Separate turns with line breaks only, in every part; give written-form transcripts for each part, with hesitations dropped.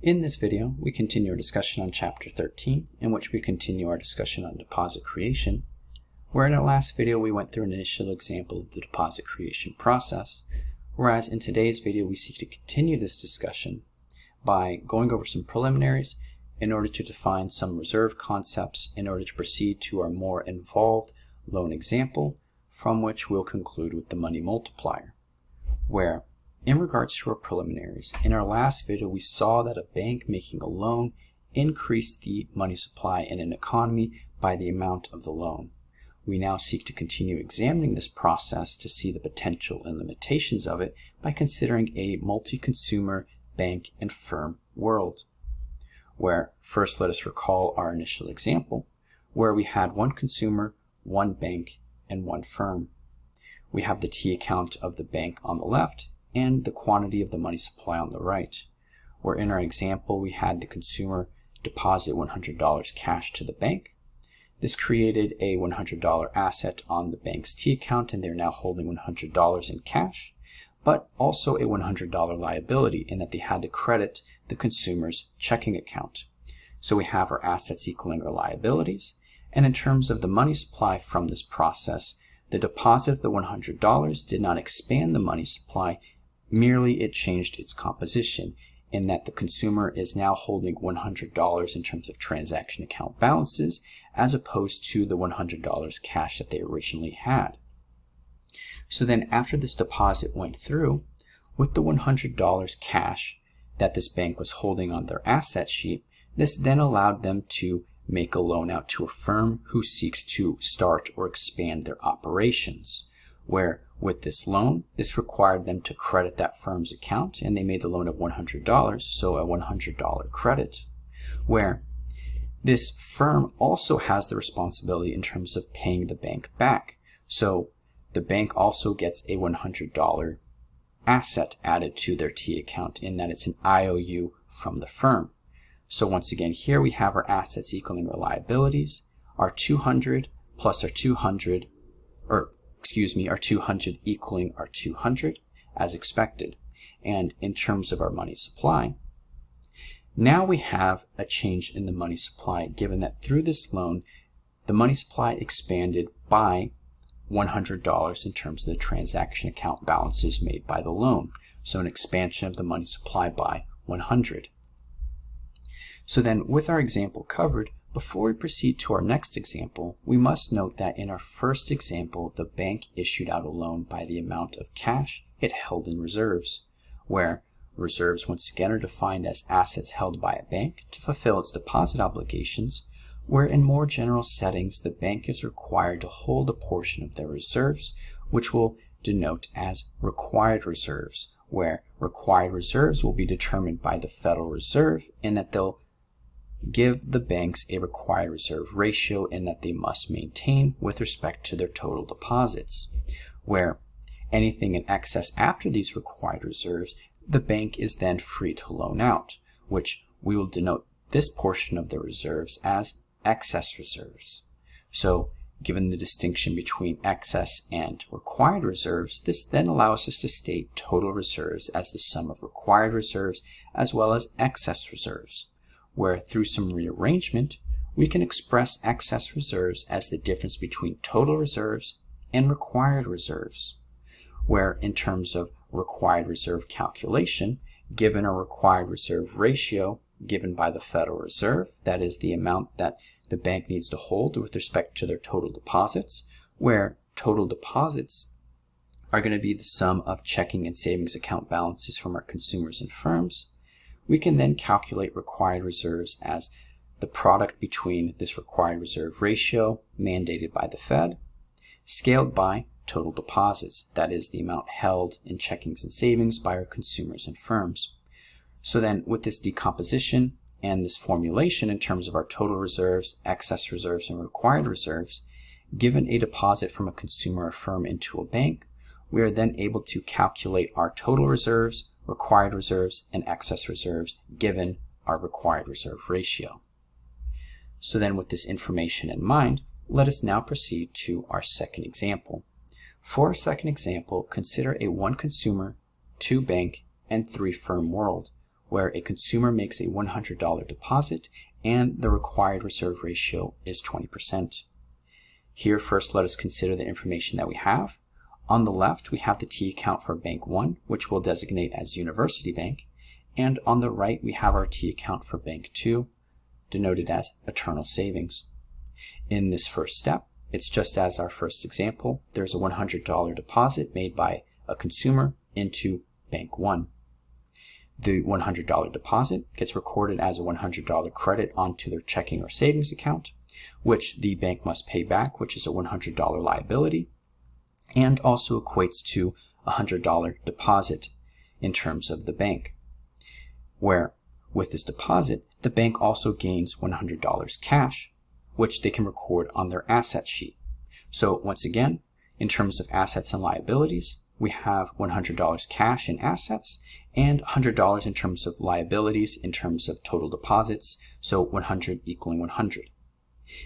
In this video, we continue our discussion on Chapter 13, in which we continue our discussion on deposit creation, where in our last video we went through an initial example of the deposit creation process, whereas in today's video we seek to continue this discussion by going over some preliminaries in order to define some reserve concepts in order to proceed to our more involved loan example, from which we'll conclude with the money multiplier, where in regards to our preliminaries, in our last video we saw that a bank making a loan increased the money supply in an economy by the amount of the loan. We now seek to continue examining this process to see the potential and limitations of it by considering a multi-consumer bank and firm world, where first let us recall our initial example, where we had one consumer, one bank, and one firm. We have the T account of the bank on the left and the quantity of the money supply on the right, where in our example we had the consumer deposit $100 cash to the bank. This created a $100 asset on the bank's T account, and they're now holding $100 in cash, but also a $100 liability in that they had to credit the consumer's checking account. So we have our assets equaling our liabilities, and in terms of the money supply from this process, the deposit of the $100 did not expand the money supply, merely it changed its composition in that the consumer is now holding $100 in terms of transaction account balances as opposed to the $100 cash that they originally had. So then after this deposit went through, with the $100 cash that this bank was holding on their asset sheet, this then allowed them to make a loan out to a firm who seeks to start or expand their operations, where with this loan, this required them to credit that firm's account, and they made the loan of $100, so a $100 credit, where this firm also has the responsibility in terms of paying the bank back. So the bank also gets a $100 asset added to their T account in that it's an IOU from the firm. So once again, here we have our assets equaling our liabilities, our 200 plus our 200, our 200 equaling our 200 as expected. And in terms of our money supply, now we have a change in the money supply given that through this loan, the money supply expanded by $100 in terms of the transaction account balances made by the loan. So an expansion of the money supply by 100. So then with our example covered, before we proceed to our next example, we must note that in our first example, the bank issued out a loan by the amount of cash it held in reserves, where reserves once again are defined as assets held by a bank to fulfill its deposit obligations, where in more general settings, the bank is required to hold a portion of their reserves, which will denote as required reserves, where required reserves will be determined by the Federal Reserve in that they'll give the banks a required reserve ratio in that they must maintain with respect to their total deposits, where anything in excess after these required reserves, the bank is then free to loan out, which we will denote this portion of the reserves as excess reserves. So given the distinction between excess and required reserves, this then allows us to state total reserves as the sum of required reserves as well as excess reserves, where through some rearrangement, we can express excess reserves as the difference between total reserves and required reserves, where in terms of required reserve calculation, given a required reserve ratio given by the Federal Reserve, that is the amount that the bank needs to hold with respect to their total deposits, where total deposits are going to be the sum of checking and savings account balances from our consumers and firms, we can then calculate required reserves as the product between this required reserve ratio mandated by the Fed, scaled by total deposits, that is the amount held in checkings and savings by our consumers and firms. So then with this decomposition and this formulation in terms of our total reserves, excess reserves, and required reserves, given a deposit from a consumer or firm into a bank, we are then able to calculate our total reserves, required reserves, and excess reserves given our required reserve ratio. So then with this information in mind, let us now proceed to our second example. For our second example, consider a one consumer, two bank, and three firm world, where a consumer makes a $100 deposit and the required reserve ratio is 20%. Here, first, let us consider the information that we have. On the left, we have the T account for Bank 1, which we'll designate as University Bank, and on the right, we have our T account for Bank 2, denoted as Eternal Savings. In this first step, it's just as our first example. There's a $100 deposit made by a consumer into Bank 1. The $100 deposit gets recorded as a $100 credit onto their checking or savings account, which the bank must pay back, which is a $100 liability, and also equates to a $100 deposit in terms of the bank, where with this deposit, the bank also gains $100 cash, which they can record on their asset sheet. So once again, in terms of assets and liabilities, we have $100 cash in assets and $100 in terms of liabilities in terms of total deposits, so 100 equaling 100.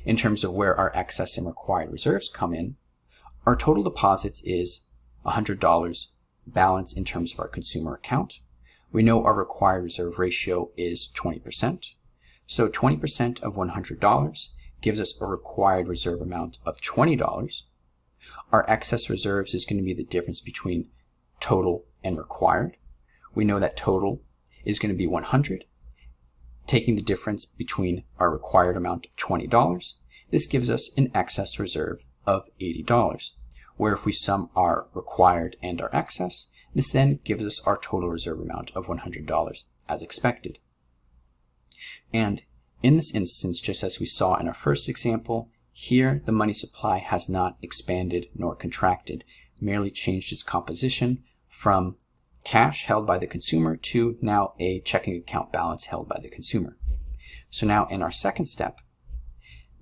In terms of where our excess and required reserves come in, our total deposits is $100 balance in terms of our consumer account. We know our required reserve ratio is 20%. So 20% of $100 gives us a required reserve amount of $20. Our excess reserves is going to be the difference between total and required. We know that total is going to be 100. Taking the difference between our required amount of $20, this gives us an excess reserve of $80, where if we sum our required and our excess, this then gives us our total reserve amount of $100 as expected. And in this instance, just as we saw in our first example, here the money supply has not expanded nor contracted, merely changed its composition from cash held by the consumer to now a checking account balance held by the consumer. So now in our second step,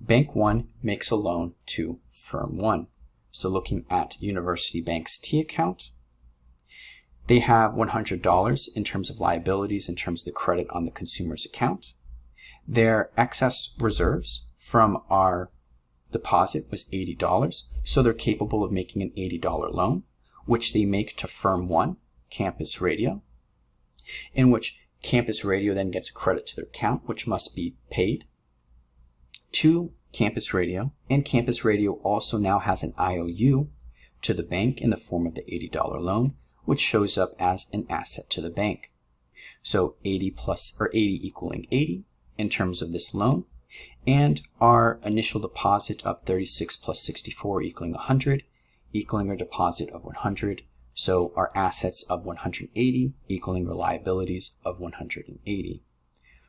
Bank 1 makes a loan to Firm 1. So looking at University Bank's T account, they have $100 in terms of liabilities, in terms of the credit on the consumer's account. Their excess reserves from our deposit was $80, so they're capable of making an $80 loan, which they make to Firm 1, Campus Radio, in which Campus Radio then gets a credit to their account, which must be paid to Campus Radio, and Campus Radio also now has an IOU to the bank in the form of the $80 loan, which shows up as an asset to the bank. So 80 equaling 80 in terms of this loan, and our initial deposit of 36 plus 64 equaling 100, equaling our deposit of 100. So our assets of 180 equaling our liabilities of 180.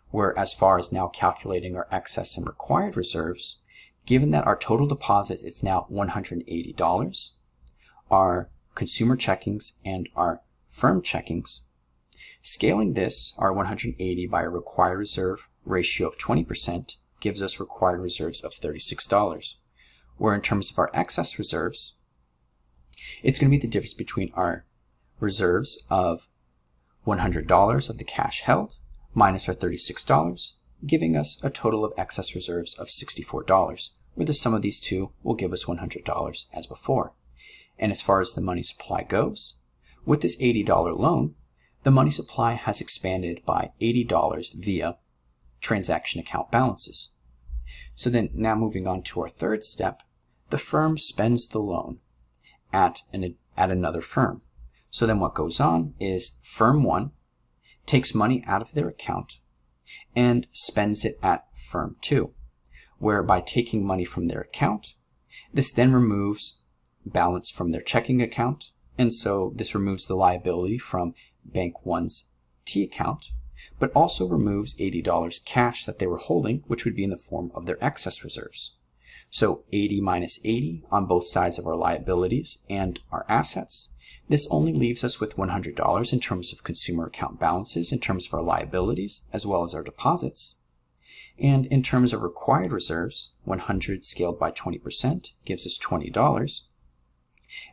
Where as far as now calculating our excess and required reserves, given that our total deposit is now $180, our consumer checkings and our firm checkings, scaling this, our 180 by a required reserve ratio of 20% gives us required reserves of $36. Where in terms of our excess reserves, it's going to be the difference between our reserves of $100 of the cash held minus our $36, giving us a total of excess reserves of $64, where the sum of these two will give us $100 as before. And as far as the money supply goes, with this $80 loan, the money supply has expanded by $80 via transaction account balances. So then now moving on to our third step, the firm spends the loan at another firm. So then what goes on is Firm 1 takes money out of their account and spends it at Firm 2, where by taking money from their account, this then removes balance from their checking account, and so this removes the liability from Bank 1's T account, but also removes $80 cash that they were holding, which would be in the form of their excess reserves. So 80 minus 80 on both sides of our liabilities and our assets. This only leaves us with $100 in terms of consumer account balances, in terms of our liabilities, as well as our deposits. And in terms of required reserves, 100 scaled by 20% gives us $20.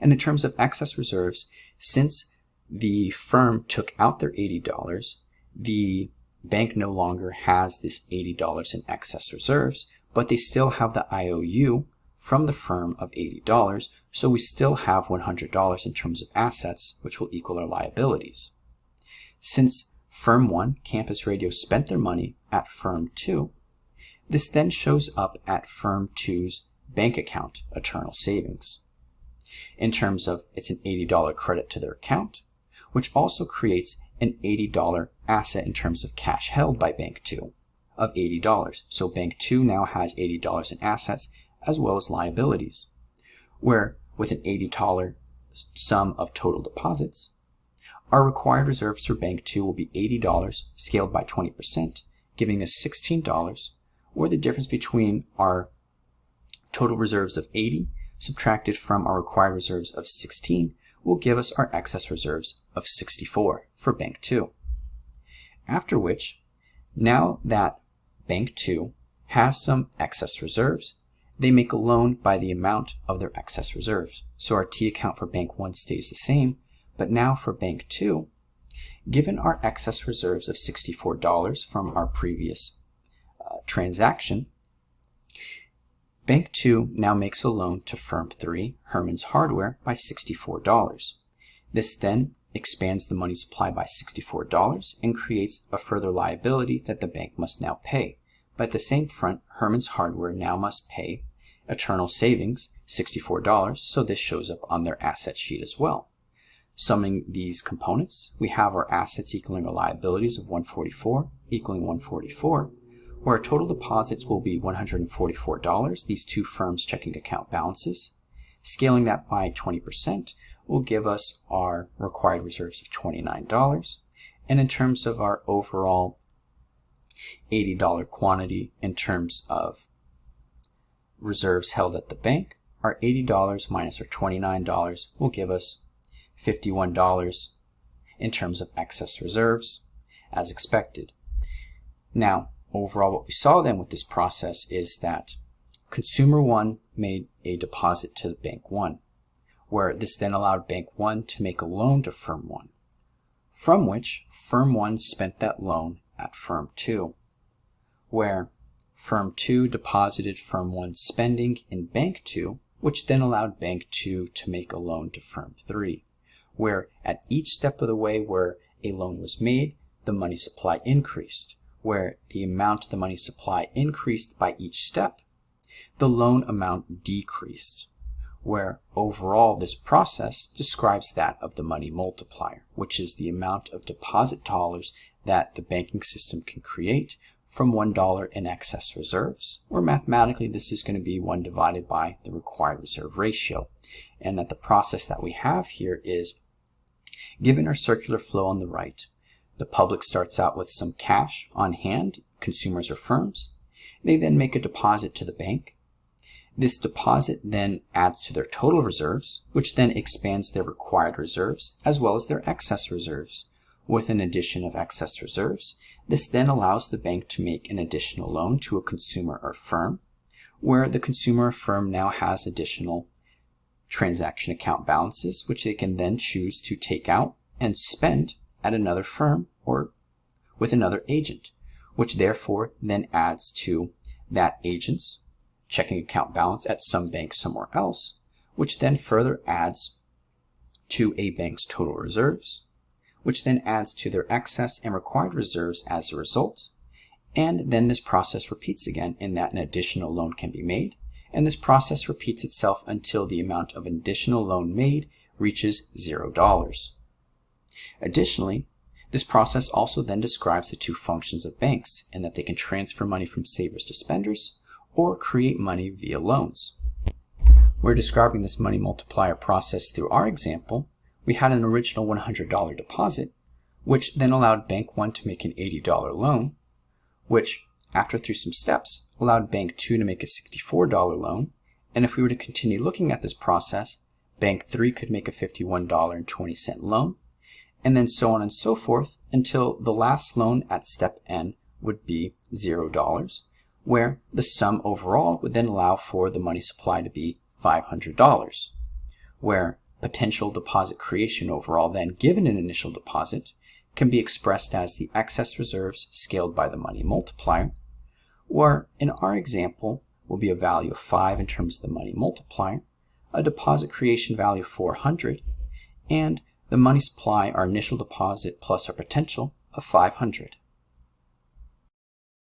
And in terms of excess reserves, since the firm took out their $80, the bank no longer has this $80 in excess reserves, but they still have the IOU from the firm of $80, so we still have $100 in terms of assets, which will equal our liabilities. Since Firm 1, Campus Radio, spent their money at Firm 2. This then shows up at Firm 2's bank account, Eternal Savings. In terms of it's an $80 credit to their account, which also creates an $80 asset in terms of cash held by Bank 2 of $80. So Bank 2 now has $80 in assets as well as liabilities, where with an $80 sum of total deposits, our required reserves for Bank 2 will be $80 scaled by 20%, giving us $16, or the difference between our total reserves of 80 subtracted from our required reserves of 16 will give us our excess reserves of 64 for Bank 2. After which, now that Bank 2 has some excess reserves, they make a loan by the amount of their excess reserves. So our T account for Bank 1 stays the same, but now for Bank 2, given our excess reserves of $64 from our previous transaction, Bank 2 now makes a loan to Firm 3, Herman's Hardware, by $64. This then expands the money supply by $64 and creates a further liability that the bank must now pay. But at the same front, Herman's Hardware now must pay Eternal Savings $64, so this shows up on their asset sheet as well. Summing these components, we have our assets equaling our liabilities of $144 equaling $144, where our total deposits will be $144, these two firms' checking account balances. Scaling that by 20% will give us our required reserves of $29. And in terms of our overall $80 quantity in terms of reserves held at the bank, our $80 minus our $29 will give us $51 in terms of excess reserves as expected. Now, overall, what we saw then with this process is that Consumer 1 made a deposit to Bank 1, where this then allowed Bank 1 to make a loan to Firm 1, from which Firm 1 spent that loan at Firm 2, where Firm 2 deposited Firm 1's spending in Bank 2, which then allowed Bank 2 to make a loan to Firm 3, where at each step of the way where a loan was made, the money supply increased. Where the amount of the money supply increased by each step, the loan amount decreased, where overall this process describes that of the money multiplier, which is the amount of deposit dollars that the banking system can create from $1 in excess reserves, or mathematically this is going to be 1 divided by the required reserve ratio. And that the process that we have here is, given our circular flow on the right, the public starts out with some cash on hand, consumers or firms. They then make a deposit to the bank. This deposit then adds to their total reserves, which then expands their required reserves as well as their excess reserves. With an addition of excess reserves, this then allows the bank to make an additional loan to a consumer or firm, where the consumer or firm now has additional transaction account balances, which they can then choose to take out and spend at another firm or with another agent, which therefore then adds to that agent's checking account balance at some bank somewhere else, which then further adds to a bank's total reserves, which then adds to their excess and required reserves as a result. And then this process repeats again in that an additional loan can be made, and this process repeats itself until the amount of additional loan made reaches $0. Additionally, this process also then describes the two functions of banks, in that they can transfer money from savers to spenders or create money via loans. We're describing this money multiplier process through our example. We had an original $100 deposit, which then allowed Bank 1 to make an $80 loan, which, after through some steps, allowed Bank 2 to make a $64 loan. And if we were to continue looking at this process, Bank 3 could make a $51.20 loan, and then so on and so forth until the last loan at step N would be $0, where the sum overall would then allow for the money supply to be $500, where potential deposit creation overall then, given an initial deposit, can be expressed as the excess reserves scaled by the money multiplier, or in our example will be a value of 5 in terms of the money multiplier, a deposit creation value of 400, and the money supply, our initial deposit plus our potential of 500.